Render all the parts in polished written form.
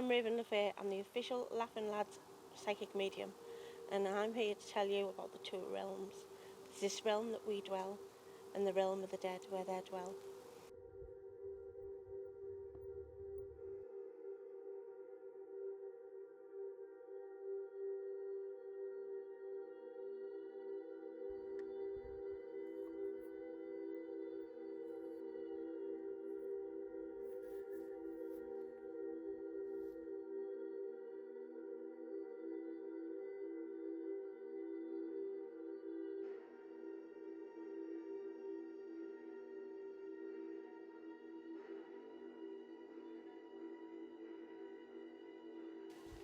I'm Raven LaFay. I'm the official Laughing Lads psychic medium, and I'm here to tell you about the two realms. There's this realm that we dwell, and the realm of the dead where they dwell.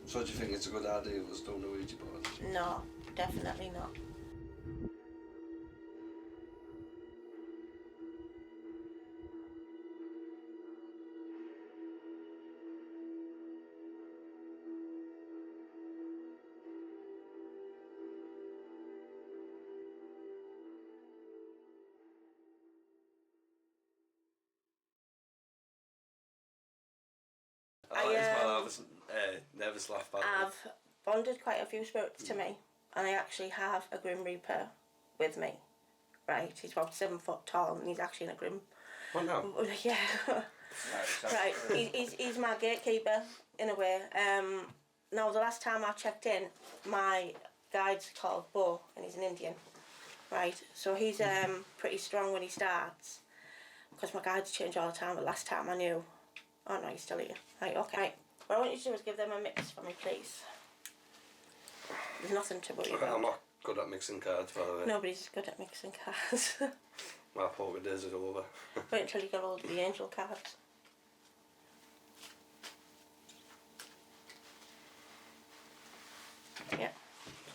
So do you think it's a good idea us doing the Ouija board? No, definitely not. I was nervous laugh by I've bonded quite a few spirits to me, and I actually have a Grim Reaper with me. Right, he's about 7 foot tall, and he's actually in a Grim. Oh no. Yeah. Right, he's my gatekeeper in a way. Now the last time I checked in, my guide's called Bo, and he's an Indian. Right, so he's pretty strong when he starts, because my guides change all the time. But last time I knew. Oh no, you're still here. Right, okay. Right. What I want you to do is give them a mix for me, please. There's nothing to worry about. I'm not good at mixing cards, by the way. Nobody's good at mixing cards. My poker days are over. Wait until you get hold of the angel cards. Yeah.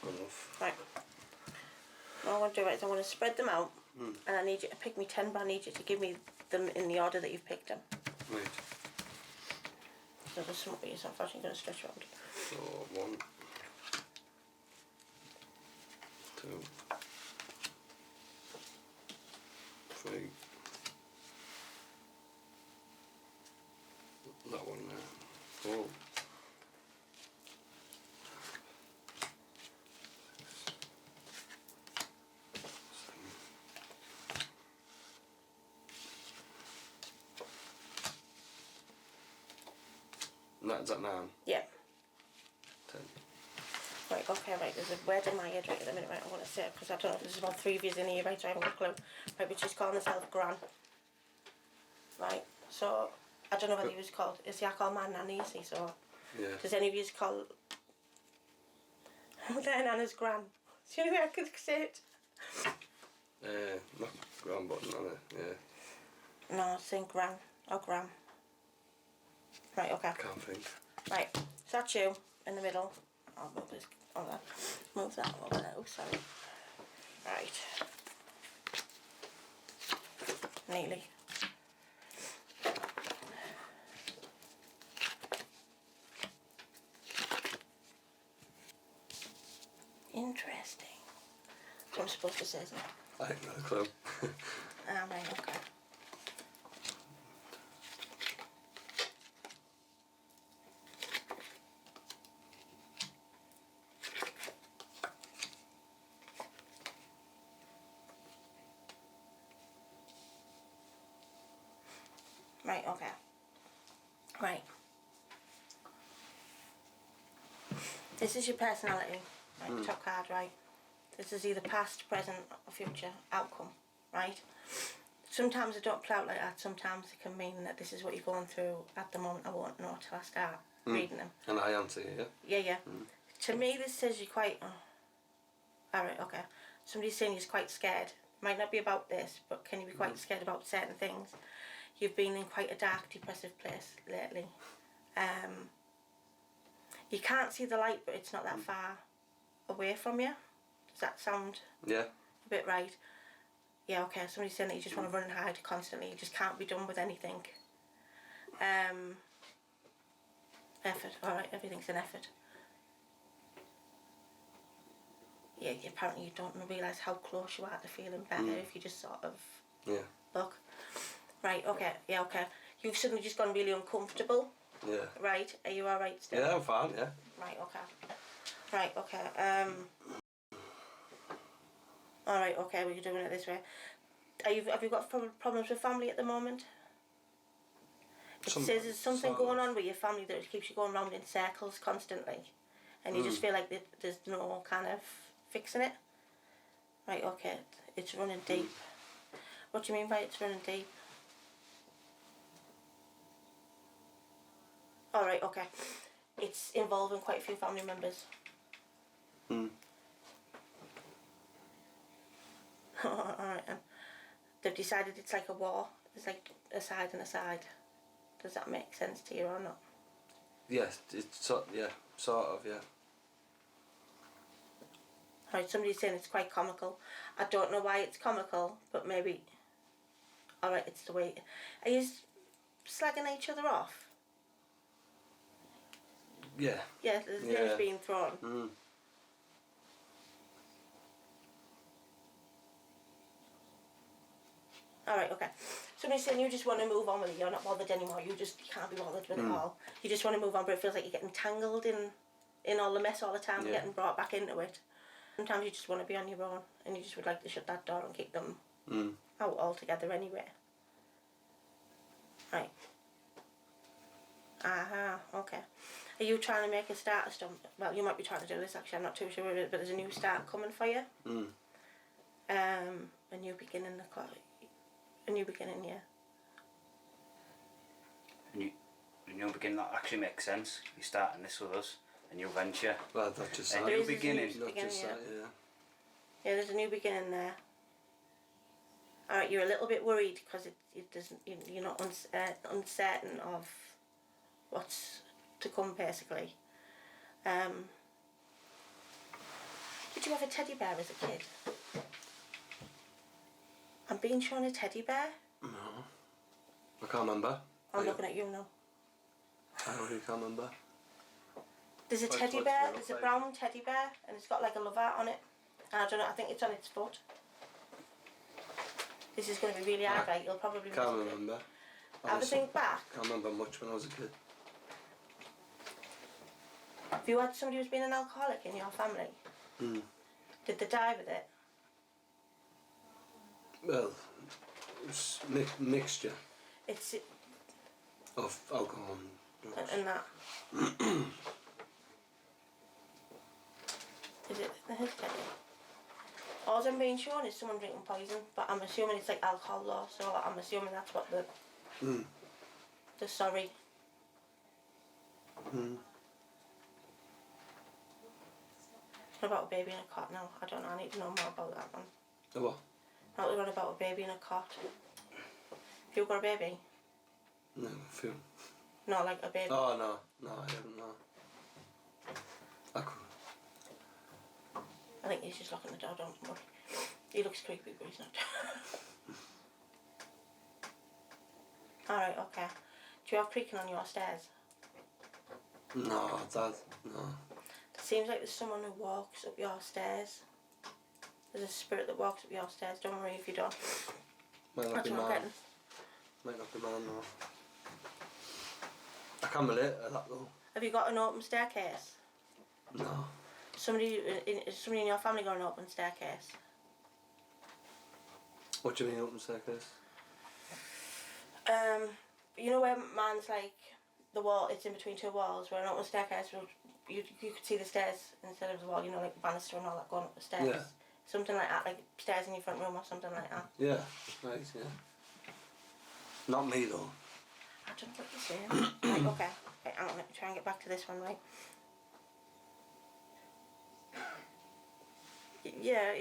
Good enough. Right. What I want to do is I want to spread them out, and I need you to pick me 10, but I need you to give me them in the order that you've picked them. Right. So there's some of these, I'm actually going to stretch around. So 1, 2, 3. That one there. 4. 7. Is that 9? Yeah. 10. Right, okay, right, there's a word in my head right at the minute, right, I want to say it, because I don't know if there's about 3 of you in here, right, so I haven't got a clue. Right, but she's calling herself Gran. Right, so, I don't know whether he was called, I call my nanny, you see, so. Yeah. Does any of you call their nana's Gran? It's the only way I could say it. Not Gran button on it, yeah. No, I was saying Gran, or Gram. Right, okay. Can't think. Right, so that's you, in the middle. I'll move this, move that over there, oh sorry. Right. Nearly. Interesting. That's what I'm supposed to say, isn't it? I ain't got a clue. Right, okay. Right, okay. Right. This is your personality, right? Top card, right? This is either past, present, or future outcome, right? Sometimes it don't play out like that. Sometimes it can mean that this is what you're going through at the moment. I won't know till I start reading them. And I answer you, yeah? Yeah. To me, this says you're quite... Alright, okay. Somebody's saying you're quite scared. Might not be about this, but can you be quite scared about certain things? You've been in quite a dark, depressive place lately. You can't see the light, but it's not that far away from you. Does that sound Yeah. a bit right? Yeah, okay. Somebody's saying that you just want to run and hide constantly. You just can't be done with anything. Effort. Alright, everything's an effort. Yeah, apparently you don't realise how close you are to feeling better if you just sort of look. Right, okay, yeah, okay. You've suddenly just gone really uncomfortable Yeah. Right, are you alright still? Yeah, I'm fine, yeah. Right, okay. Right, okay. Alright, okay, we're doing it this way. Have you got problems with family at the moment? It says there's something going on with your family that keeps you going round in circles constantly. And you just feel like there's no kind of fixing it. Right, okay, it's running deep. What do you mean by it's running deep? Alright, okay. It's involving quite a few family members. Alright, they've decided it's like a war. It's like a side and a side. Does that make sense to you or not? Yes, it's sort of, yeah. Right, somebody's saying it's quite comical. I don't know why it's comical, but maybe... Alright, it's the way... Are you slagging each other off? Yeah. Yeah, there's names being thrown. Alright, okay. Somebody's saying you just want to move on with it, you're not bothered anymore, you can't be bothered with it all. You just want to move on, but it feels like you're getting tangled in all the mess all the time, you're getting brought back into it. Sometimes you just want to be on your own, and you just would like to shut that door and keep them out altogether anyway. Right. Okay. Are you trying to make a start or something? Well, you might be trying to do this actually, I'm not too sure, but there's a new start coming for you. A new beginning, a new beginning, yeah. A new beginning, that actually makes sense. You're starting this with us, a new venture. Well, that's just a new beginning. Yeah, there's a new beginning there. Alright, you're a little bit worried because you're not uncertain of what's to come, basically. Did you have a teddy bear as a kid? I'm being shown a teddy bear? No. I can't remember. I'm looking at you now. I really can't remember. There's a teddy bear, there's a brown teddy bear, and it's got like a love heart on it. And I don't know, I think it's on its foot. This is going to be really hard, right? You'll probably can't remember. Have a think back. Can't remember much when I was a kid. Have you had somebody who's been an alcoholic in your family? Did they die with it? Well, it's mixture. It's of alcohol and that. Is it the head teddy? All I'm being shown is someone drinking poison, but I'm assuming it's like alcohol law, so I'm assuming that's what the sorry. What about a baby in a cot now? I don't know, I need to know more about that one. The what? Not the one about a baby in a cot. Have you got a baby? No, a few. No, like a baby. Oh, no, I haven't, no. I could. I think he's just locking the door, don't worry. He looks creepy, but he's not. Alright, okay. Do you have creaking on your stairs? No, Dad, no. It seems like there's someone who walks up your stairs. There's a spirit that walks up your stairs, don't worry if you don't. Might not be mine. Might not be mine, no. I can't relate to that though. Have you got an open staircase? No. Somebody in your family got an open staircase? What do you mean open staircase? You know where mine's like the wall, it's in between two walls, where an open staircase, you could see the stairs instead of the wall, you know, like banister and all that going up the stairs. Yeah. Something like that, like stairs in your front room or something like that. Yeah, right, yeah. Not me though. I don't know what you're saying. Right, okay. Right, hang on, let me try and get back to this one, right? Yeah,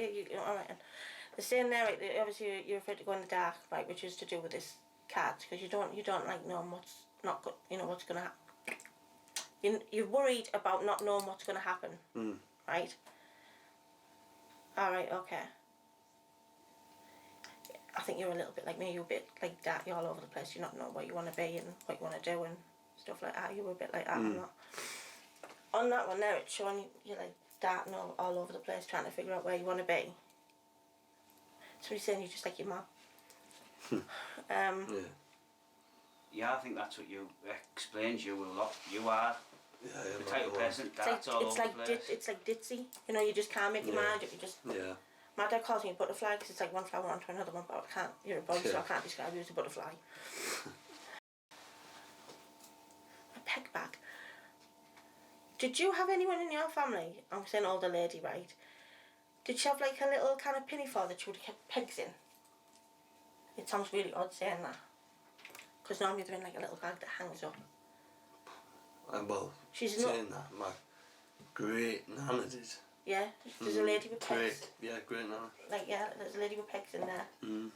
alright. The saying there, right, obviously you're afraid to go in the dark, right, which is to do with this cat, because you don't like knowing what's not good, you know, what's going to happen. You're worried about not knowing what's going to happen, right? Alright, okay. I think you're a little bit like me, you're a bit like that, you're all over the place, you don't know what you want to be and what you want to do and stuff like that. You were a bit like that. On that one there, it's showing you're like darting all over the place trying to figure out where you want to be. Somebody's saying you're just like your mum. Yeah. Yeah, I think that's what you explains you a lot. You are Yeah, the type of person that's all over the place. It's like ditzy. You know, you just can't make your mind up. You just. Yeah. My dad calls me a butterfly because it's like one flower onto another one, but I can't. You're a boy, so I can't describe you as a butterfly. A peg bag. Did you have anyone in your family? I'm saying older lady, right? Did she have like a little kind of pinafore that she would have kept pegs in? It sounds really odd saying that. Because normally they're in like a little bag that hangs up. Well, She's saying that, my great nana did. Yeah, there's a lady with pegs. Great nana. Like, yeah, there's a lady with pegs in there.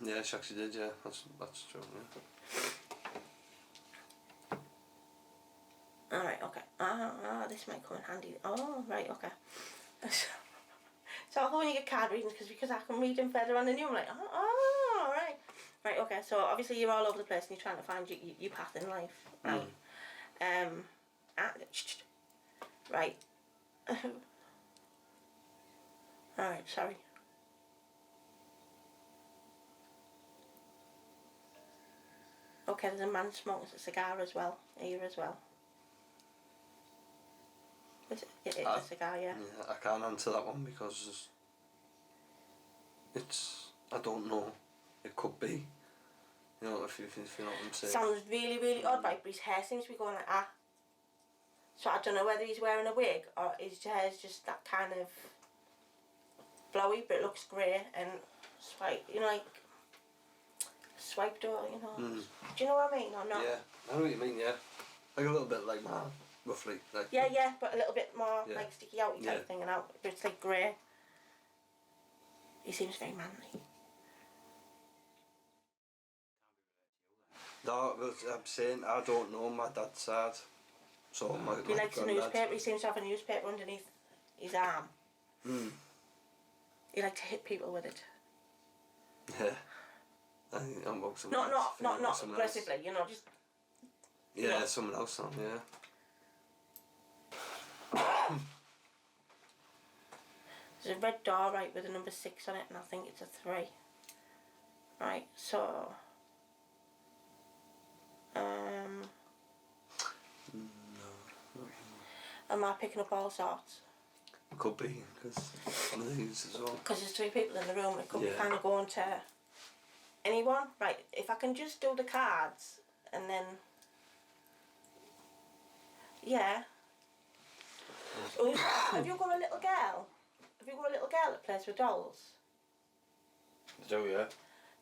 Yeah, she actually did, yeah. That's true, yeah. Alright, okay. This might come in handy. Oh, right, okay. So when you get card readings, because I can read them further on than you, I'm like, oh, right. Right, okay, so obviously you're all over the place and you're trying to find your path in life, right? Right. Alright, sorry. Okay, there's a man smoking a cigar as well, here as well. It is a cigar, yeah. Yeah, I can't answer that one because it's, I don't know. It could be. You know, if you know what I'm saying. Sounds really, really odd, right? But his hair seems to be going like that. So I don't know whether he's wearing a wig or his hair's just that kind of blowy, but it looks grey and like swiped or, you know. Do you know what I mean or not? Yeah, I know what you mean, yeah. Like a little bit like mine, roughly. Like, yeah, but a little bit more like sticky outy type thing and out, but it's like grey. He seems very manly. No, I'm saying I don't know my dad's side. So He likes a newspaper. He seems to have a newspaper underneath his arm. He likes to hit people with it. Yeah. I think I'm about Not aggressively, you know, just. Yeah, someone else on, yeah. There's a red door, right, with a number 6 on it, and I think it's a 3. Right, so. Am I picking up all sorts? Could be, because some of these as well. Because there's 3 people in the room, it could be kind of going to anyone. Right, if I can just do the cards, and then. Yeah. Have you got a little girl? Have you got a little girl that plays with dolls? Do you?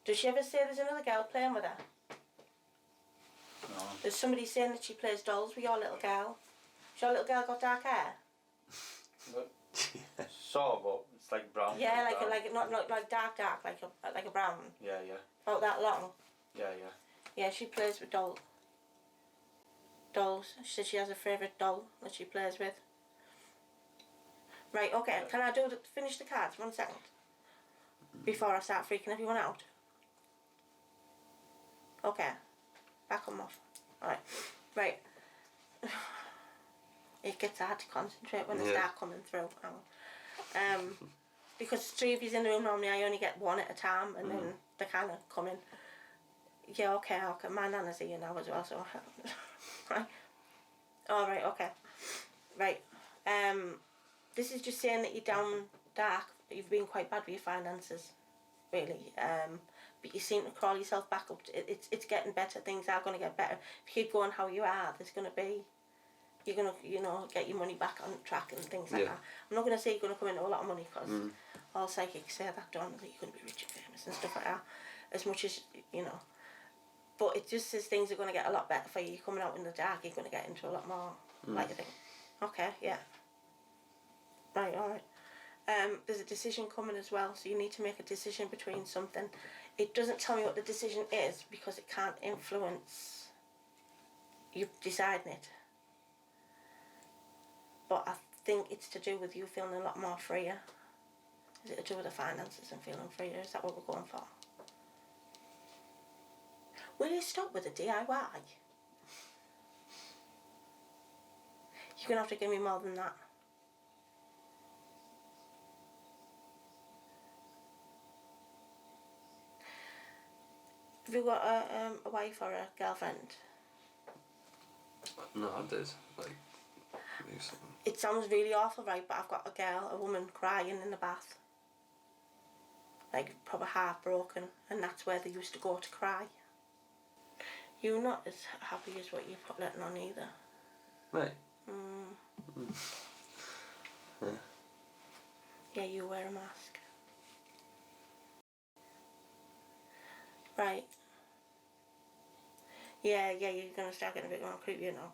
Does she ever say there's another girl playing with her? No. There's somebody saying that she plays dolls with your little girl. Has your little girl got dark hair? Sort of, but it's like brown. Yeah, not like dark, like a brown. Yeah. About that long. Yeah. Yeah, she plays with dolls. She said she has a favourite doll that she plays with. Right, okay. Can I finish the cards? 1 second. Before I start freaking everyone out. Okay. Back them off. Alright. Right. It gets hard to concentrate when they start coming through. Because 3 of you's in the room, normally I only get 1 at a time, and then they kind of come in. Yeah, okay. My nana's here now as well, so. Right. Alright, okay. Right. This is just saying that you're down dark. You've been quite bad with your finances, really. But you seem to crawl yourself back up. It's getting better. Things are going to get better. If you keep going how you are, you're going to, get your money back on track and things like that. I'm not going to say you're going to come into a lot of money, because all psychics say that, don't they? You're going to be rich and famous and stuff like that. As much as, But it just says things are going to get a lot better for you. You're coming out in the dark, you're going to get into a lot more lighter thing. Okay, yeah. Right, alright. There's a decision coming as well, so you need to make a decision between something. It doesn't tell me what the decision is because it can't influence you deciding it. But I think it's to do with you feeling a lot more freer. Is it to do with the finances and feeling freer? Is that what we're going for? Will you stop with the DIY? You're going to have to give me more than that. Have you got a wife or a girlfriend? No, I did. Like, do something. It sounds really awful, right? But I've got a woman crying in the bath. Like, probably heartbroken. And that's where they used to go to cry. You're not as happy as what you're letting on either. Right. Yeah. Yeah, you wear a mask. Right. Yeah, you're going to start getting a bit more creepy now.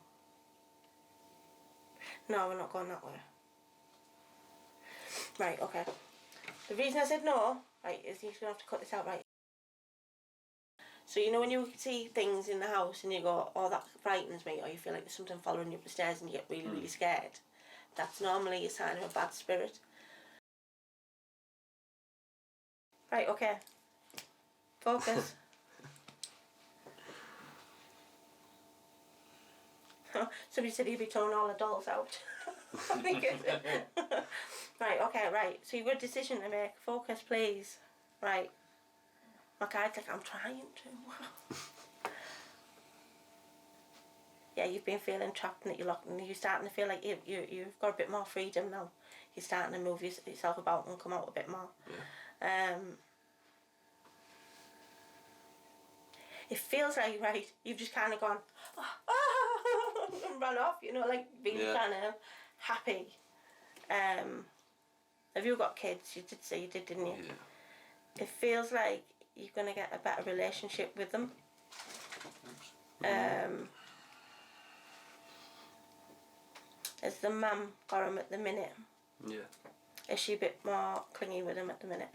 No, we're not going that way. Right, okay. The reason I said no, right, is you're going to have to cut this out, right? So you know when you see things in the house and you go, oh, that frightens me, or you feel like there's something following you up the stairs and you get really, really scared, that's normally a sign of a bad spirit. Right, okay. Focus. Somebody said he'd be throwing all the dolls out. Right, okay, right. So you've got a decision to make. Focus, please. Right. My guy's like, I'm trying to. Yeah, you've been feeling trapped and that you're locked, and you're starting to feel like you've got a bit more freedom now. You're starting to move yourself about and come out a bit more. Yeah. It feels like, right, you've just kind of gone, and run off, you know, like being kind of happy. Have you got kids? You did say you did, didn't you? Yeah. It feels like you're going to get a better relationship with them. Has the mum got him at the minute? Yeah. Is she a bit more clingy with him at the minute?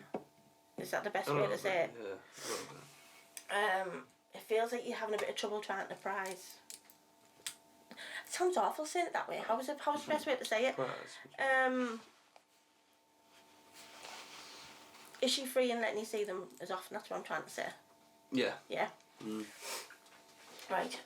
Is that the best way to say it? Yeah, a little bit. It feels like you're having a bit of trouble trying to prize. It sounds awful saying it that way. How's the best way to say it? Is she free and letting you see them as often? That's what I'm trying to say. Yeah. Yeah? Right.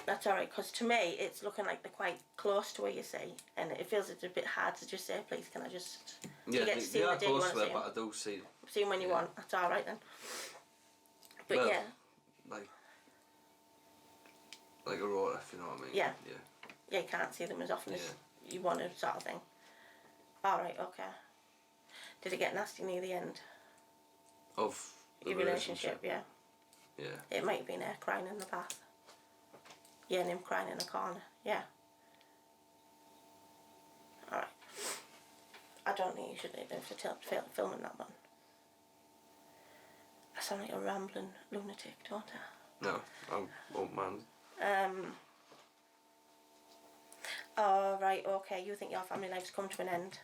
That's alright, because to me it's looking like they're quite close to where you see, and it feels it's a bit hard to just say, please can I just... Yeah, you get to see them the day you want to see them. but I do see them. See them when you want. That's alright then. But well, yeah. Like a rotor, if you know what I mean. Yeah. Yeah. Yeah, you can't see them as often as you want to, sort of thing. Alright, okay. Did it get nasty near the end? Of the your relationship? Yeah. Yeah. It might have been her crying in the bath. Yeah, and him crying in the corner. Yeah. Alright. I don't think you should have to filming that one. I sound like a rambling lunatic, don't I? No, I won't mind. Oh, right, okay. You think your family life's come to an end?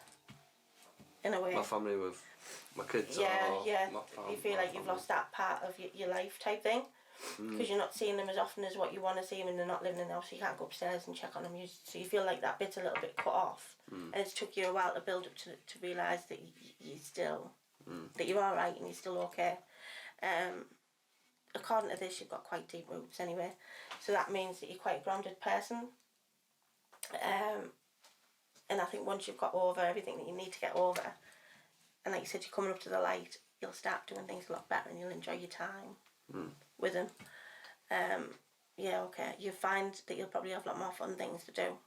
In a way. My family with my kids. Yeah, or yeah. My You feel like you've lost that part of your life type thing. Because you're not seeing them as often as what you want to see them, and they're not living in the house, so you can't go upstairs and check on them. So you feel like that bit's a little bit cut off. And it's took you a while to build up to realise that you're still, that you're alright and you're still okay. According to this, you've got quite deep roots anyway. So that means that you're quite a grounded person. And I think once you've got over everything that you need to get over, and like you said, you're coming up to the light, you'll start doing things a lot better and you'll enjoy your time with them. Yeah, okay. You find that you'll probably have a lot more fun things to do.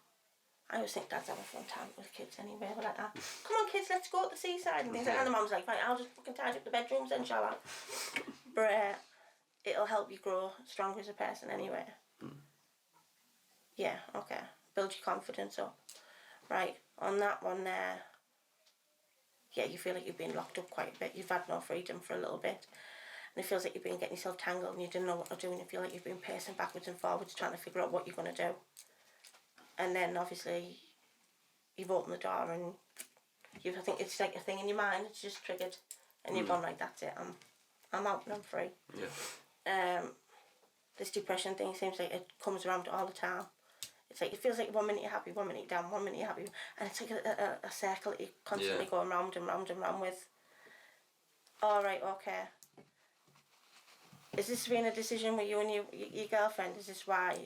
I always think dads have a fun time with kids anyway. We're like, come on kids, let's go to the seaside and things like that. And the mum's like, right, I'll just fucking tidy up the bedrooms then, shall I? But it'll help you grow stronger as a person anyway. Yeah, okay. Build your confidence up. Right, on that one there, yeah, you feel like you've been locked up quite a bit. You've had no freedom for a little bit. And it feels like you've been getting yourself tangled and you didn't know what to do, and you feel like you've been pacing backwards and forwards trying to figure out what you're going to do. And then obviously you've opened the door and I think it's like a thing in your mind, it's just triggered. And you've gone, right, that's it, I'm out and I'm free. Yeah. This depression thing seems like it comes around all the time. It's like, it feels like 1 minute you're happy, 1 minute you're down, 1 minute you're happy. And it's like a circle that you're constantly going round and round and round with. Alright, okay. Is this been a decision with you and your girlfriend? Is this why?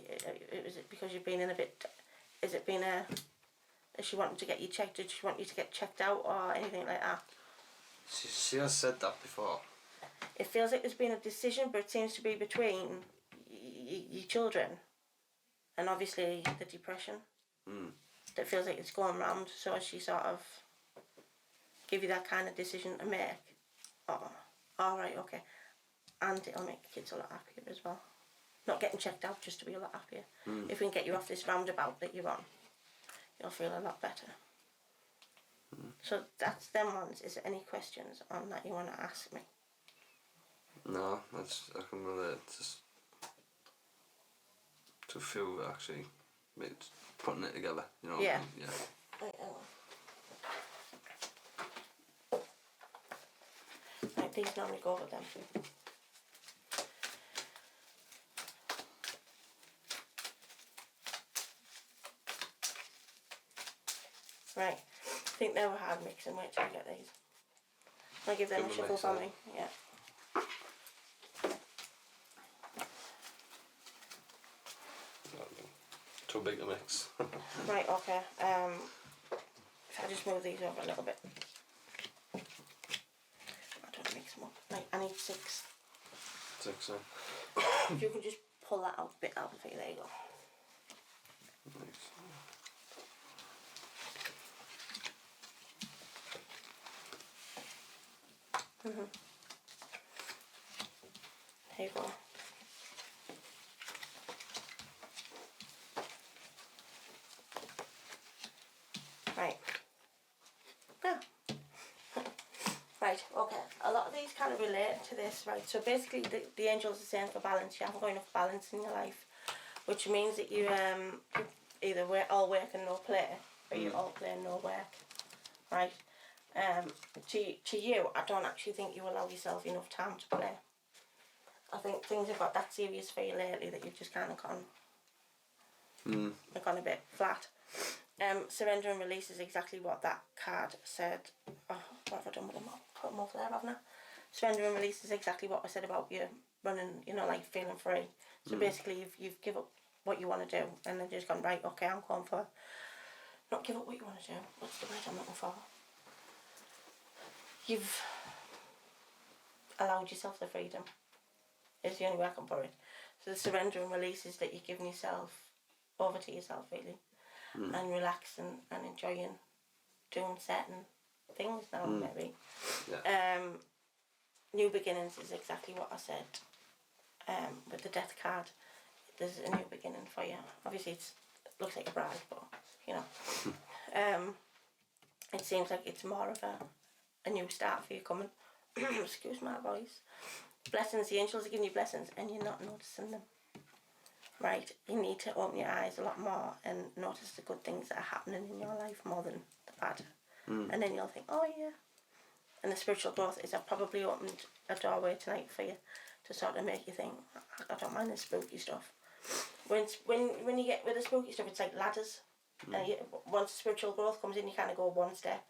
Is it because you've been in a bit... Is it been a... Is she wanting to get you checked? Did she want you to get checked out or anything like that? She has said that before. It feels like there's been a decision, but it seems to be between your children. and obviously the depression that feels like it's going round. So she sort of give you that kind of decision to make. Oh, all right, okay, and it'll make the kids a lot happier as well. Not getting checked out just to be a lot happier. If we can get you off this roundabout that you're on, you'll feel a lot better. So that's them ones. Is there any questions on that you want to ask me? No, I can relate to feel actually putting it together, you know. Yeah. Yeah. Right, right, these normally go with them. Right, I think they were hard mixing. Wait till I get these. I'll give them a shuffle for me. Yeah. Too big to mix. Right, okay. If I just move these over a little bit. I don't mix them up. Right, I need 6. 6, so. If you can just pull that out, bit out for you, there you go. Nice. There you go. Right. Yeah. Right, okay. A lot of these kind of relate to this, right? So basically the angels are saying for balance, you haven't got enough balance in your life, which means that you either all work and no play, or you all play and no work, right? To you, I don't actually think you allow yourself enough time to play. I think things have got that serious for you lately that you've just kind of gone a bit flat. Surrender and release is exactly what that card said. Oh, what have I done with them? I'll put them over there, haven't I? Surrender and release is exactly what I said about you running, you know, like feeling free. So basically you've given up what you want to do and then just gone, right, okay, I'm going for, not give up what you want to do, what's the word I'm looking for? You've allowed yourself the freedom, is the only way I can put it. So the surrender and release is that you're giving yourself over to yourself, really, and relaxing and enjoying doing certain things now, maybe. Yeah. New beginnings is exactly what I said. With the death card, there's a new beginning for you. Obviously, it looks like a bride, but you know, it seems like it's more of a new start for you coming. Excuse my voice. Blessings, the angels are giving you blessings, and you're not noticing them. Right, you need to open your eyes a lot more and notice the good things that are happening in your life more than the bad. And then you'll think, oh yeah. And the spiritual growth is I've probably opened a doorway tonight for you to sort of make you think, I don't mind the spooky stuff. When you get with the spooky stuff, it's like ladders. And once spiritual growth comes in, you kind of go one step,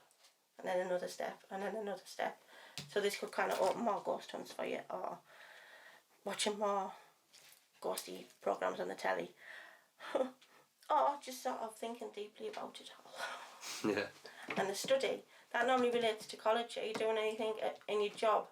and then another step, and then another step. So this could kind of open more ghost hunts for you, or watching more ghosty programs on the telly, or just sort of thinking deeply about it all. Yeah. And the study, that normally relates to college. Are you doing anything in your job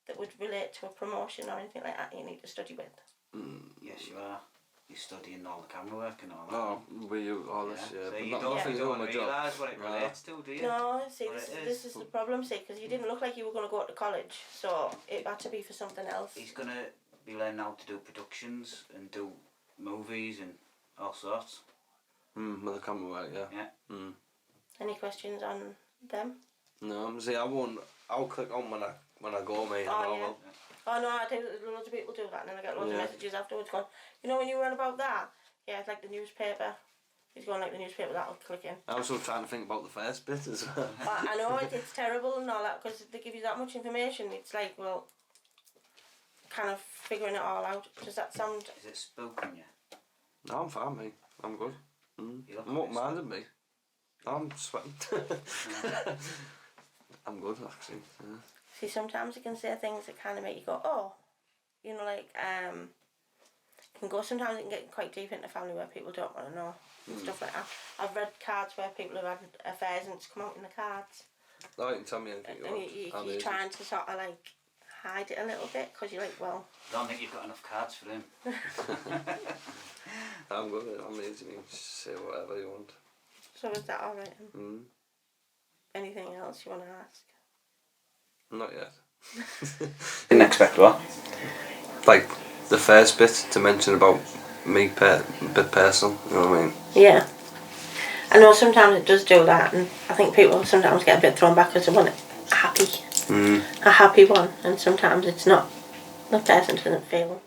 that would relate to a promotion or anything like that you need to study with? Yes, you are. You're studying all the camera work and all that. Oh, we use all this, yeah. So But you not don't nothing to do with my job. realise what it relates to, do you? No, see, Well, this is the problem, see, because you didn't look like you were going to go to college, so it had to be for something else. He's going to be learning how to do productions and do movies and all sorts. With the camera work, yeah. Yeah. Any questions on them? No, see, I'll click on when I go, mate. Oh, yeah. Oh, no, I think loads of people do that, and then I get loads of messages afterwards going, you know when you were on about that? Yeah, it's like the newspaper. He's going like the newspaper, that'll click in. I'm also trying to think about the first bit as well. I know, it's terrible and all that, because they give you that much information. It's like, well, kind of figuring it all out. Does that sound... Is it spooking you? No, I'm fine, mate. I'm good. You look I'm a not bit minding me. I'm sweating. I'm good, actually. Yeah. See, sometimes you can say things that kind of make you go, oh, you know, like, can go, sometimes it can get quite deep into family where people don't want to know, and stuff like that. I've read cards where people have had affairs and it's come out in the cards. No, you can tell me anything you And want. you're trying to sort of like hide it a little bit because you're like, well. I don't think you've got enough cards for him. I'm good. I'm easy. You can say whatever you want. So is that all right? Mm. Anything else you want to ask? Not yet. Didn't expect what? Like the first bit to mention about me, a bit personal. You know what I mean? Yeah. I know sometimes it does do that, and I think people sometimes get a bit thrown back because they want it happy, a happy one, and sometimes it's not. The person doesn't feel